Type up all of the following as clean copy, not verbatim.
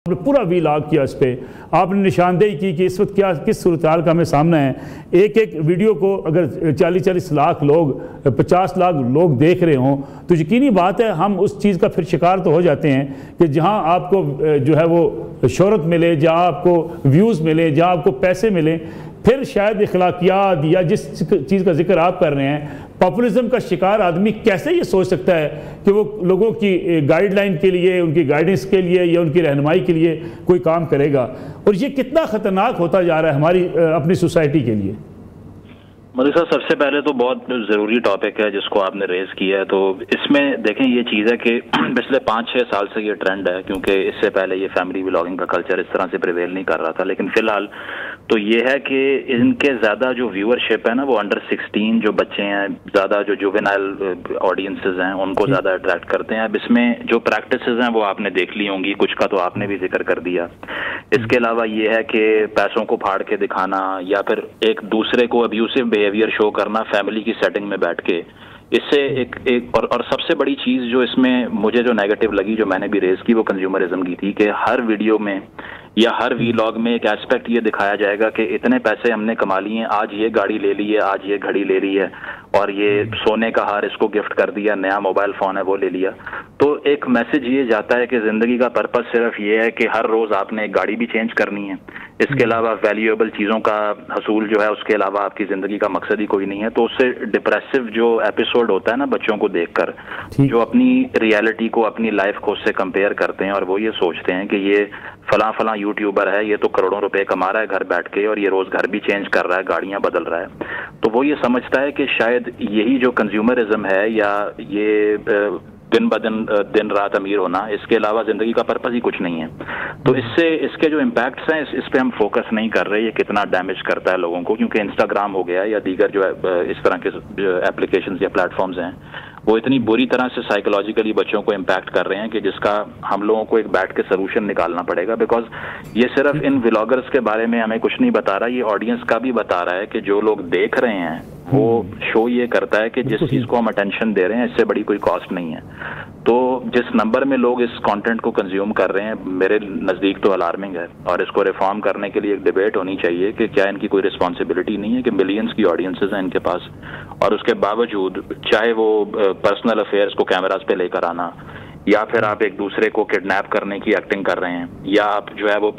آپ نے پورا ویلاگ کیا اس پہ، آپ نے نشاندہی کی کہ اس وقت کیا کس صورتحال کا ہمیں سامنا ہے۔ ایک ایک ویڈیو کو اگر 40 لاکھ لوگ 50 لاکھ لوگ دیکھ رہے ہوں تو یقینی بات ہے ہم اس چیز کا پھر شکار تو ہو جاتے ہیں کہ جہاں آپ کو جو ہے وہ شہرت ملے، جہاں آپ کو ویوز ملے، جہاں آپ کو پیسے ملیں، پھر شاید اخلاقیات یا جس چیز کا ذکر آپ کر رہے ہیں پاپولزم کا شکار آدمی کیسے یہ سوچ سکتا ہے کہ وہ لوگوں کی گائیڈ لائن کے لیے، ان کی گائیڈنس کے لیے یا ان کی رہنمائی کے لیے کوئی کام کرے گا، اور یہ کتنا خطرناک ہوتا جا رہا ہے ہماری اپنی سوسائٹی کے لیے۔ مودی صاحب، سب سے پہلے تو بہت ضروری ٹاپک ہے جس کو آپ نے ریز کیا ہے۔ تو اس میں دیکھیں یہ چیز ہے کہ پچھلے 5-6 سال سے یہ ٹرینڈ ہے، کیونکہ اس سے پہلے یہ فیملی ولاگنگ کا کلچر اس طرح سے پریویل نہیں کر رہا تھا، لیکن فی الحال تو یہ ہے کہ ان کے زیادہ جو ویورشپ ہے نا وہ انڈر 16 جو بچے ہیں، زیادہ جو جووینائل آڈینسز ہیں ان کو زیادہ اٹریکٹ کرتے ہیں۔ اب اس میں جو پریکٹسز ہیں وہ آپ نے دیکھ لی ہوں گی، کچھ کا تو آپ نے بھی ذکر کر دیا۔ اس کے علاوہ یہ ہے کہ پیسوں کو پھاڑ کے دکھانا یا پھر ایک دوسرے کو ابیوسو بیہیویئر شو کرنا فیملی کی سیٹنگ میں بیٹھ کے، اس سے اور سب سے بڑی چیز جو اس میں مجھے جو نیگیٹو لگی، جو میں نے بھی ریز کی، وہ کنزیومرزم کی تھی کہ ہر ویڈیو میں یا ہر ویلاگ میں ایک ایسپیکٹ یہ دکھایا جائے گا کہ اتنے پیسے ہم نے کما لیے ہیں، آج یہ گاڑی لے لی ہے، آج یہ گھڑی لے لی ہے، اور یہ سونے کا ہار اس کو گفٹ کر دیا، نیا موبائل فون ہے وہ لے لیا۔ تو ایک میسج یہ جاتا ہے کہ زندگی کا پرپس صرف یہ ہے کہ ہر روز آپ نے ایک گاڑی بھی چینج کرنی ہے، اس کے علاوہ ویلیویبل چیزوں کا حصول جو ہے اس کے علاوہ آپ کی زندگی کا مقصد ہی کوئی نہیں ہے۔ تو اس سے ڈپریسو جو ایپیسوڈ ہوتا ہے نا بچوں کو دیکھ کر، جو اپنی ریالٹی کو، اپنی لائف کو اس سے کمپیئر کرتے ہیں اور وہ یہ سوچتے ہیں کہ یہ فلاں فلاں یوٹیوبر ہے، یہ تو کروڑوں روپے کما رہا ہے گھر بیٹھ کے، اور یہ روز گھر بھی چینج کر رہا ہے، گاڑیاں بدل رہا ہے، تو وہ یہ سمجھتا ہے کہ شاید یہی جو کنزیومرزم ہے یا یہ دن بدن دن رات امیر ہونا، اس کے علاوہ زندگی کا پرپس ہی کچھ نہیں ہے۔ تو اس سے اس کے جو امپیکٹس ہیں اس پہ ہم فوکس نہیں کر رہے، یہ کتنا ڈیمیج کرتا ہے لوگوں کو، کیونکہ انسٹاگرام ہو گیا یا دیگر جو اس طرح کے اپلیکیشنز یا پلیٹ فارمز ہیں وہ اتنی بری طرح سے سائیکولوجیکلی بچوں کو امپیکٹ کر رہے ہیں کہ جس کا ہم لوگوں کو ایک بیٹھ کے سلوشن نکالنا پڑے گا، بیکاز یہ صرف ان ولاگرز کے بارے میں ہمیں کچھ نہیں بتا رہا، یہ آڈینس کا بھی بتا رہا ہے کہ جو لوگ دیکھ رہے ہیں وہ شو یہ کرتا ہے کہ جس چیز کو ہم اٹینشن دے رہے ہیں اس سے بڑی کوئی کاسٹ نہیں ہے۔ تو جس نمبر میں لوگ اس کانٹینٹ کو کنزیوم کر رہے ہیں میرے نزدیک تو الارمنگ ہے، اور اس کو ریفارم کرنے کے لیے ایک ڈیبیٹ ہونی چاہیے کہ کیا ان کی کوئی رسپانسبلٹی نہیں ہے کہ ملینز کی آڈینسز ہیں ان کے پاس، اور اس کے باوجود چاہے وہ پرسنل افیئرس کو کیمراز پہ لے کر آنا، یا پھر آپ ایک دوسرے کو کڈنیپ کرنے کی ایکٹنگ کر رہے ہیں، یا آپ جو ہے وہ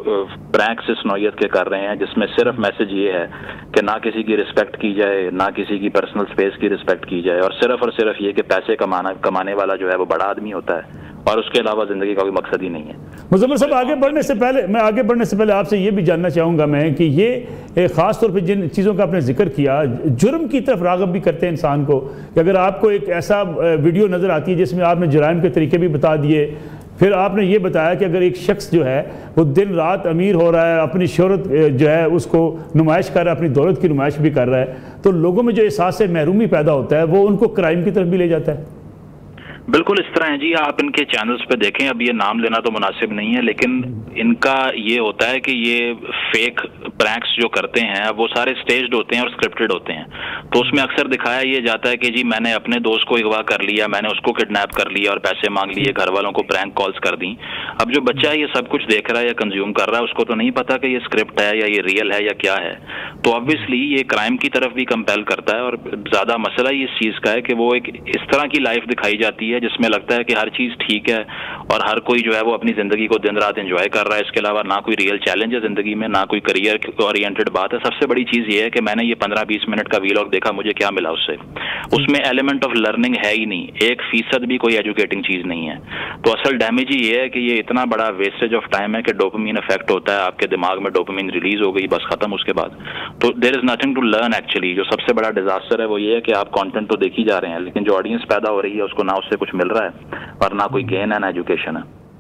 پرینکس اس نوعیت کے کر رہے ہیں جس میں صرف میسج یہ ہے کہ نہ کسی کی رسپیکٹ کی جائے، نہ کسی کی پرسنل سپیس کی رسپیکٹ کی جائے، اور صرف یہ کہ پیسے کمانے والا جو ہے وہ بڑا آدمی ہوتا ہے، اور اس کے علاوہ زندگی کا کوئی مقصد ہی نہیں ہے۔ مظفر صاحب، آگے بڑھنے سے پہلے آپ سے یہ بھی جاننا چاہوں گا میں کہ یہ خاص طور پہ جن چیزوں کا آپ نے ذکر کیا، جرم کی طرف راغب بھی کرتے ہیں انسان کو، کہ اگر آپ کو ایک ایسا ویڈیو نظر آتی ہے جس میں آپ نے جرائم کے طریقے بھی بتا دیے، پھر آپ نے یہ بتایا کہ اگر ایک شخص جو ہے وہ دن رات امیر ہو رہا ہے، اپنی شہرت جو ہے اس کو نمائش کر رہا ہے، اپنی دولت کی نمائش بھی کر رہا ہے، تو لوگوں میں جو احساس محرومی پیدا ہوتا ہے وہ ان کو کرائم کی طرف بھی لے جاتا ہے۔ بالکل اس طرح ہے جی، آپ ان کے چینلز پہ دیکھیں، اب یہ نام لینا تو مناسب نہیں ہے، لیکن ان کا یہ ہوتا ہے کہ یہ فیک پرینکس جو کرتے ہیں وہ سارے سٹیجڈ ہوتے ہیں اور سکرپٹڈ ہوتے ہیں۔ تو اس میں اکثر دکھایا یہ جاتا ہے کہ جی میں نے اپنے دوست کو اغوا کر لیا، میں نے اس کو کڈنیپ کر لیا اور پیسے مانگ لیے، گھر والوں کو پرینک کالز کر دیں۔ اب جو بچہ یہ سب کچھ دیکھ رہا ہے یا کنزیوم کر رہا ہے، اس کو تو نہیں پتا کہ یہ اسکرپٹ ہے یا یہ ریئل ہے یا کیا ہے، تو آبویسلی یہ کرائم کی طرف بھی کمپیل کرتا ہے۔ اور زیادہ مسئلہ ہی اس چیز کا ہے کہ وہ ایک اس طرح کی لائف دکھائی جاتی ہے جس میں لگتا ہے کہ ہر چیز ٹھیک ہے اور ہر کوئی جو ہے وہ اپنی زندگی کو دن رات انجوائے کر رہا ہے، اس کے علاوہ نہ کوئی ریئل چیلنج ہے زندگی میں، نہ کوئی کریئر اورینٹڈ بات ہے۔ سب سے بڑی چیز یہ ہے کہ میں نے یہ 15-20 منٹ کا ویلاگ دیکھا، مجھے کیا ملا اس سے؟ اس میں ایلیمنٹ آف لرننگ ہے ہی نہیں، 1% بھی کوئی ایجوکیٹنگ چیز نہیں ہے۔ تو اصل ڈیمیج ہی یہ ہے کہ یہ اتنا بڑا ویسٹیج آف ٹائم ہے کہ ڈوپامین افیکٹ ہوتا ہے، آپ کے دماغ میں ڈوپامین ریلیز ہو گئی، بس ختم اس کے بعد۔ تو there is nothing to learn actually. جو سب سے بڑا ڈیزاسٹر ہے وہ یہ ہے کہ آپ کانٹینٹ تو دیکھ ہی جا رہے ہیں، لیکن جو آڈینس پیدا ہو رہی ہے اس کو نہ اس سے کچھ مل رہا ہے اور نہ کوئی گین اینڈ ایجوکیشن ہے۔